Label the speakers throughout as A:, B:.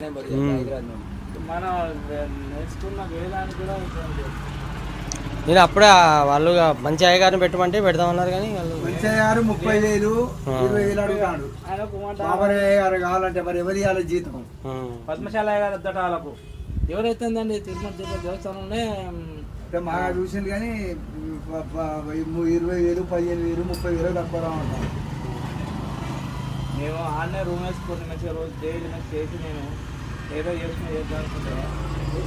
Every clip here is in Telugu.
A: మనం నేర్చుకున్న వేదాన్ని కూడా
B: నేను అప్పుడే వాళ్ళు మంచి అయ్యగారిని పెట్టమంటే పెడదామన్నారు కానీ వాళ్ళు
C: మంచి అయ్యారు 30,000 20,000 అడుగుతాడు. బాబరయ్య గారు కావాలంటే మరి ఎవరు ఇవ్వాలి జీతం?
A: పద్మశాల గారు అద్దట వాళ్ళకు ఎవరైతుందండి తిరుమల తిరుపతి దేవస్థానంలోనే
C: మాగా చూసింది కానీ 20,000 15,000 30,000 తక్కువ రావంటాం.
A: మేము ఆన్లైన్ రూమ్ వేసుకొని మంచిగా రోజు డైలీ మంచి చేసి నేను ఏదో చేసుకుని చేద్దాం అనుకుంటే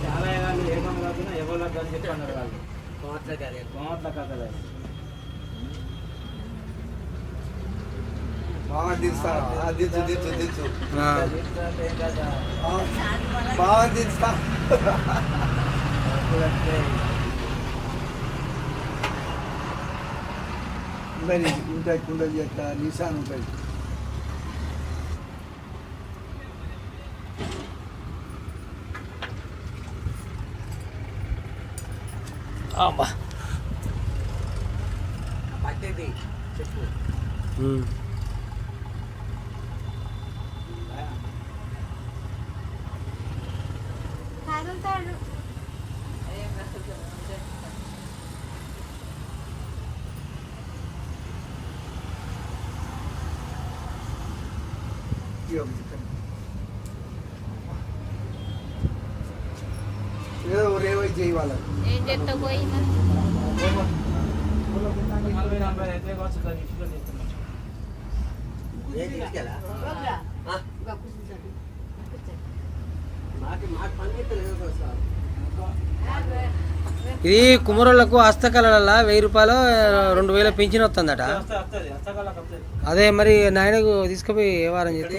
A: చాలా ఏదాలు ఏమో కాకుండా ఎవరు అని చెప్పి అన్నారు వాళ్ళు కోమట్ల కథలే
C: బాగా దించుతా దించు బాగా దించుతా ఉంటాయి కుండలు చేస్తా నిశాన్ ఉంటాయి.
B: అబ్బా
A: పట్టేది చెప్పు
C: ఏదో రేవై చేయి వాళ్ళకి
D: ఏం చేస్తా పోయి
B: ఇది కుమరోళ్ళకు హస్తకళల 1000 రూపాయలు 2,000 పింఛన్ వస్తుందట. అదే మరి నాయనకు తీసుకుపోయి ఏ వారం చేస్తే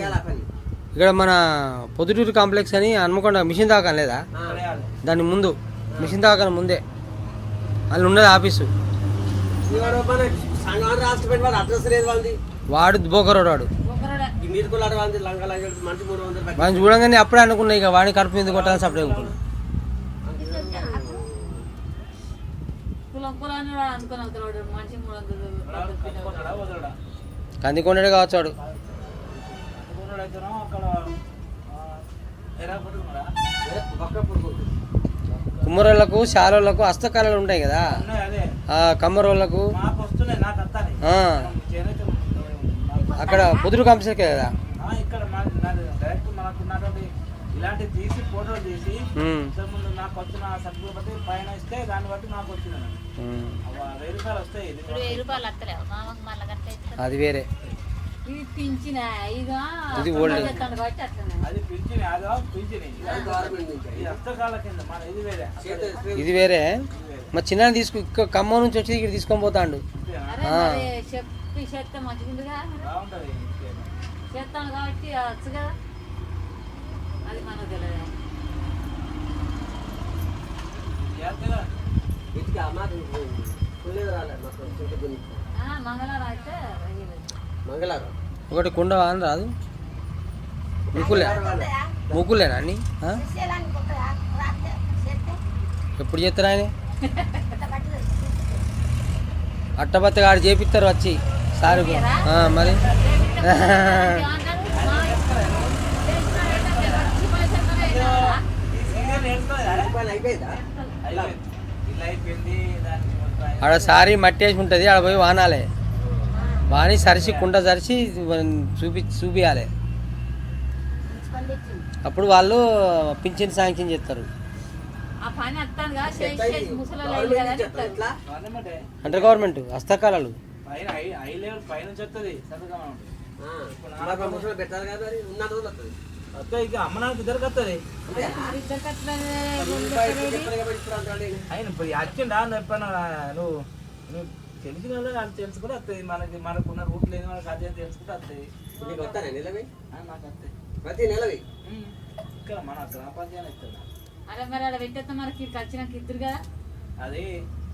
B: ఇక్కడ మన పొద్దుటూరు కాంప్లెక్స్ అని హన్మకొండ మిషన్ దాకా లేదా దాని ముందు మిషన్ దాకా ముందే వాళ్ళు ఉన్నది ఆఫీసు. వాడు బోకరోడు వాడు వాడిని చూడంగానే అప్పుడే అనుకున్నా ఇక వాడిని కడుపు ఎందుకు కొట్టాలని సపరేట్ అనుకున్నా. కందికొండడే కావచ్చు వాడు. కుమ్మరోళ్ళకు శాలోళ్ళకు హస్తకళలు ఉంటాయి కదా, కమ్మరోళ్ళకు అక్కడ పొదురు కాంప్లెక్స్ కదా
A: ఇలాంటి తీసి ఫోటోలు తీసి ముందు నాకు వచ్చిన సర్టిఫికేట్ బట్టి పైన ఇస్తే దాన్ని బట్టి నాకు వచ్చింది 1000 రూపాయలు వస్తాయి.
D: 1000 రూపాయలు వస్తలేవు మామకు మళ్ళీ
B: అది వేరే
D: ఇది పింఛన్
B: ఇది ఓల్డ్
A: అది పింఛన్ అదో పింఛన్ ఇది హస్తకాల కింద మన ఇది వేరే
B: ఇది వేరే. మా చిన్న తీసుకు ఖమ్మం నుంచి వచ్చి ఇక్కడ తీసుకొని పోతాండు.
D: చెప్పి చేస్తే మంచిగా
A: బాగుంటది
D: చేస్తాను కాబట్టి వచ్చు కదా అది మనకు తెలియదు. మంగళవారం అయితే
B: ఒకటి కుండ అని రాదు ముగ్గులేనా అన్ని ఎప్పుడు చేస్తారు ఆయన అట్టబత్త ఆడు చేపిస్తారు వచ్చి సార్ మరి ఆడ సారీ మట్టి వేసి ఉంటుంది, ఆడ పోయి వానాలే వాని సరిసి కుండ సరిసి చూపియాలి. అప్పుడు వాళ్ళు పింఛన్ శాంక్షన్ చేస్తారు. అంటే గవర్నమెంట్ హస్తకళలు
A: అమ్మనానికి ఇద్దరికి వస్తుంది ఆయన వచ్చిండా ఎప్పుడన్నా నువ్వు తెలిసిన వాళ్ళు తెలుసుకుంటే వస్తుంది. మనకున్న రూట్ లేదు మనకు అదే తెలుసుకుంటే వస్తుంది. నాకు వస్తాయి
E: ప్రతి నెలవి
A: ఇక్కడ మన గ్రామ పంచాయతీ ఇస్తున్నా.
D: అరే మరి అలా పెట్టేస్తే మనకి వచ్చినాక ఇద్దరు కదా
A: అది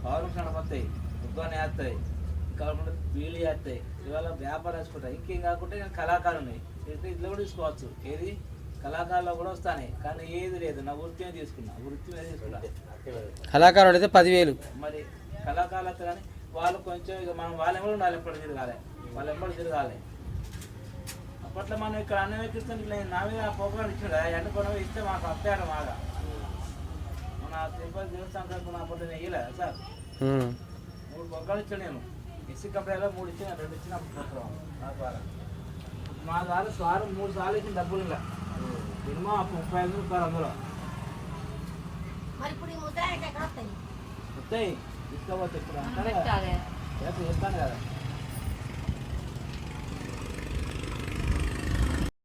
A: పవర్ వస్తాయి ఉద్యోగాన్ని వేస్తాయి కాకుండా వీళ్ళు వేస్తాయి. ఇవాళ వ్యాపారం వేసుకుంటాయి. ఇంకేం కాకుండా కళాకారులు ఉన్నాయి ఇంట్లో కూడా తీసుకోవచ్చు. ఏది కళాకారులు కూడా వస్తాయి కానీ ఏది లేదు. నా వృత్తిని తీసుకున్నా వృత్తి మీద తీసుకున్నా.
B: కళాకారుడు అయితే 10,000
A: మరి కళాకారులు కానీ వాళ్ళు కొంచెం ఇక మనం వాళ్ళ ఎంబడి ఉండాలి. ఎప్పుడు తిరగాలి వాళ్ళ ఎంబడి తిరగాలి. అప్పట్లో మనం ఇక్కడ అన్నం ఎక్కిస్తాను ఇట్లా నా మీద పోగాడు ఇచ్చాడు కదా ఎండుకొని ఇస్తే మాకు అప్పాడు బాగా మన తిరుపతి దేవస్థానం అప్పట్లో నేను ఇయ్యలేదు సార్ 3 పొగాలు ఇచ్చాను నేను ఎస్సీ కంపెనీలో 3 ఇచ్చిన 2 ఇచ్చిన నా ద్వారా మా ద్వారా స్వారం 3 సార్లు ఇచ్చిన డబ్బులు ఇలా మినిమం 35 రూపాయలు అందులో వస్తాయి తీసుకోవచ్చు ఇప్పుడు అంటారు కదా
D: పెట్టాలి
A: చేస్తాను కదా